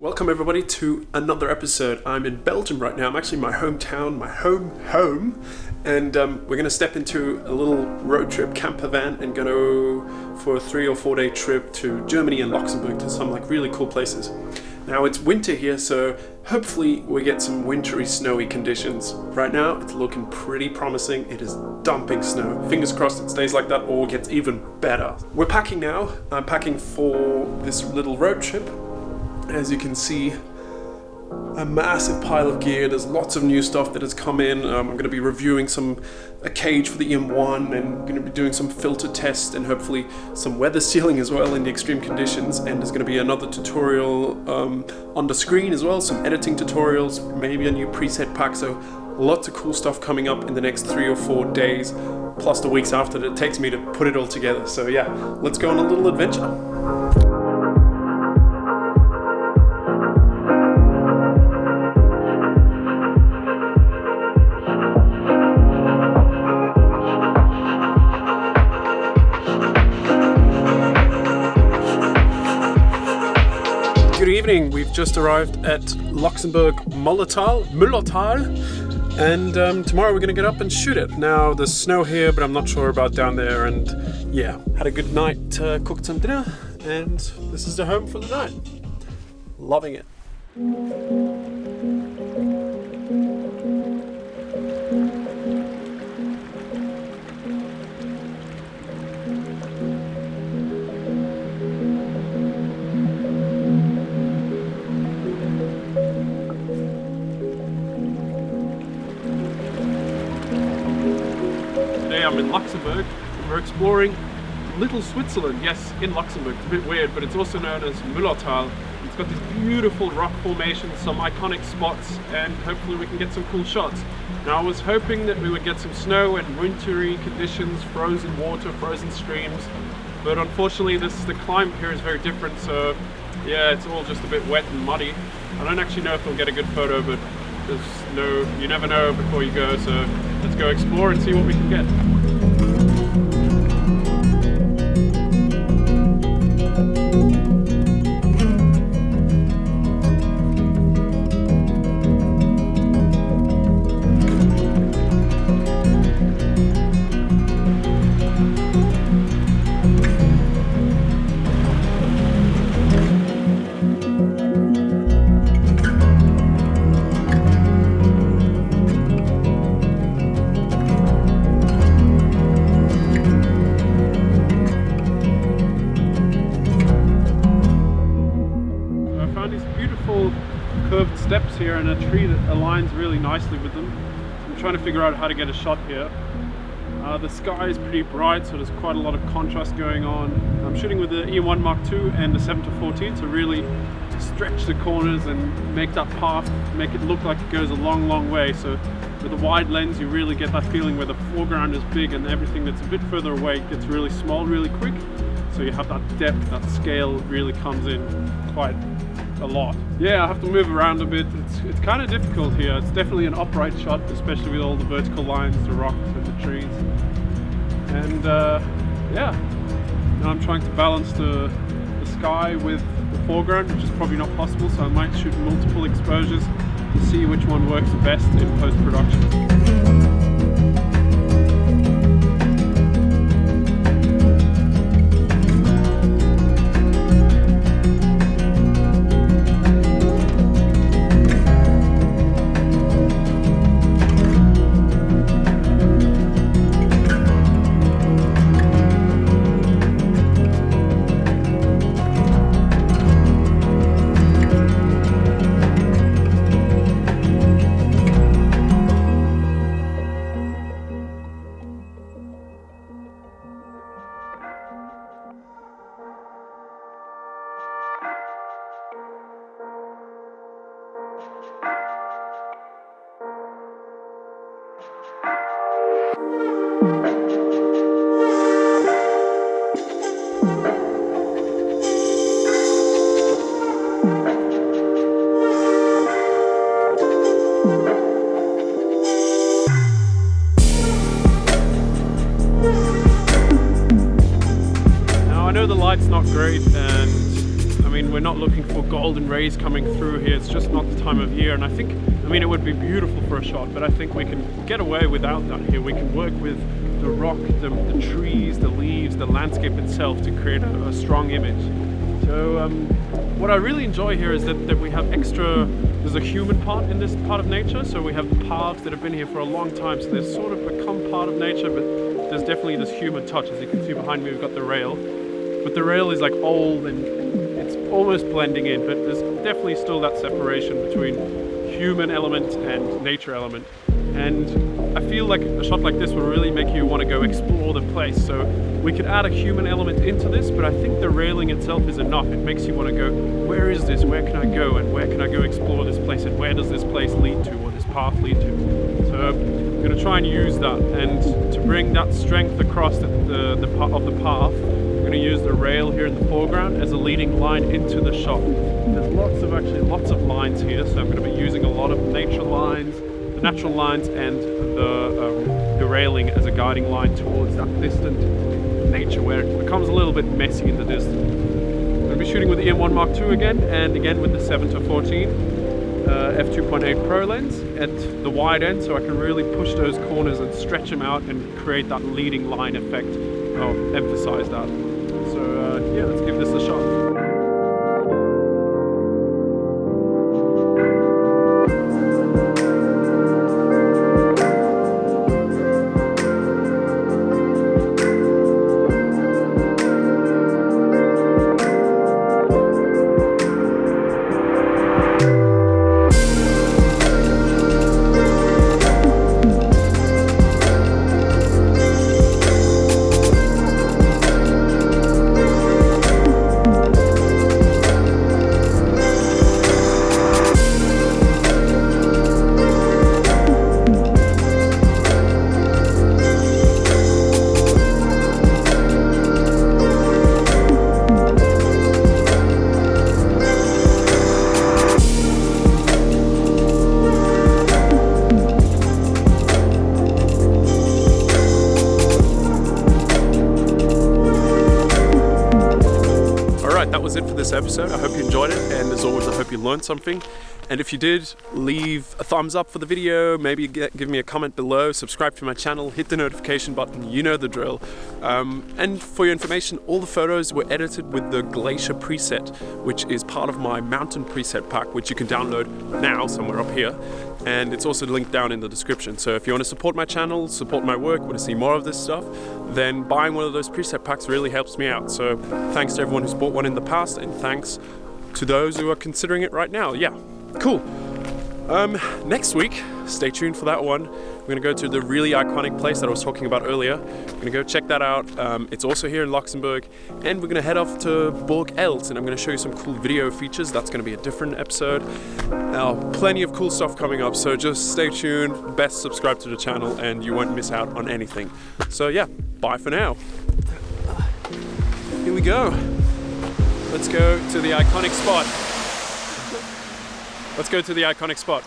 Welcome everybody to another episode. I'm in Belgium right now. I'm actually in my hometown, my home, and we're going to step into a little road trip camper van and go for a 3 or 4 day trip to Germany and Luxembourg to some really cool places. Now it's winter here, so hopefully we get some wintry snowy conditions. Right now it's looking pretty promising. It is dumping snow. Fingers crossed it stays like that or gets even better. We're packing now. I'm packing for this little road trip. As you can see, a massive pile of gear. There's lots of new stuff that has come in. I'm going to be reviewing a cage for the EM1 and going to be doing some filter tests and hopefully some weather sealing as well in the extreme conditions. And there's going to be another tutorial on the screen as well, some editing tutorials, maybe a new preset pack. So lots of cool stuff coming up in the next 3 or 4 days, plus the weeks after that it takes me to put it all together. So yeah, let's go on a little adventure. Good evening, we've just arrived at Luxembourg Mullertal, and tomorrow we're going to get up and shoot it. Now there's snow here, but I'm not sure about down there, and yeah, had a good night, cooked some dinner, and this is the home for the night. Loving it. I'm in Luxembourg. We're exploring Little Switzerland. Yes, in Luxembourg. It's a bit weird, but it's also known as Mullertal. It's got these beautiful rock formations, some iconic spots, and hopefully we can get some cool shots. Now I was hoping that we would get some snow and wintry conditions, frozen water, frozen streams, but unfortunately the climate here is very different, so yeah, it's all just a bit wet and muddy. I don't actually know if we'll get a good photo, but you never know before you go, so let's go explore and see what we can get. Curved steps here and a tree that aligns really nicely with them. I'm trying to figure out how to get a shot here. The sky is pretty bright, so there's quite a lot of contrast going on. I'm shooting with the EM1 Mark II and the 7-14 to really stretch the corners and make that path, make it look like it goes a long way. So with a wide lens you really get that feeling where the foreground is big and everything that's a bit further away gets really small really quick. So you have that depth, that scale really comes in quite a lot. Yeah, I have to move around a bit. It's kind of difficult here. It's definitely an upright shot, especially with all the vertical lines, the rocks and the trees. And yeah, now I'm trying to balance the sky with the foreground, which is probably not possible, so I might shoot multiple exposures to see which one works best in post-production. golden rays coming through here. It's just not the time of year, and I mean, it would be beautiful for a shot, but I think we can get away without that here. We can work with the rock, the trees, the leaves, the landscape itself to create a strong image. So what I really enjoy here is that we have there's a human part in this part of nature. So we have the paths that have been here for a long time, so they've sort of become part of nature, but there's definitely this human touch. As you can see behind me, we've got the rail, but the rail is like old and it's almost blending in, but there's definitely still that separation between human element and nature element. And I feel like a shot like this will really make you want to go explore the place. So we could add a human element into this, but I think the railing itself is enough. It makes you want to go, where is this? Where can I go? And where can I go explore this place? And where does this place lead to, or this path lead to? So I'm going to try and use that. And to bring that strength across the part of the path, I'm going to use the rail here in the foreground as a leading line into the shot. There's lots of lines here, so I'm going to be using a lot of nature lines, the natural lines, and the railing as a guiding line towards that distant nature where it becomes a little bit messy in the distance. I'm going to be shooting with the EM1 Mark II again, and again with the 7-14 f2.8 Pro lens at the wide end, so I can really push those corners and stretch them out and create that leading line effect. I'll emphasize that. So yeah, let's give this a shot. That was it for this episode. I hope you enjoyed it, and as always I hope you learned something. And if you did, leave a thumbs up for the video, maybe give me a comment below, subscribe to my channel, hit the notification button, you know the drill. And for your information, all the photos were edited with the Glacier preset, which is part of my mountain preset pack, which you can download now somewhere up here. And it's also linked down in the description. So if you want to support my channel, support my work, want to see more of this stuff, then buying one of those preset packs really helps me out. So thanks to everyone who's bought one in the past, and thanks to those who are considering it right now. Yeah, cool. Next week, stay tuned for that one. We're gonna go to the really iconic place that I was talking about earlier. We're gonna go check that out. It's also here in Luxembourg, and we're gonna head off to Burg Els, and I'm gonna show you some cool video features. That's gonna be a different episode. Plenty of cool stuff coming up, so just stay tuned. Best subscribe to the channel, and you won't miss out on anything. So yeah, bye for now. Here we go. Let's go to the iconic spot. Let's go to the iconic spot.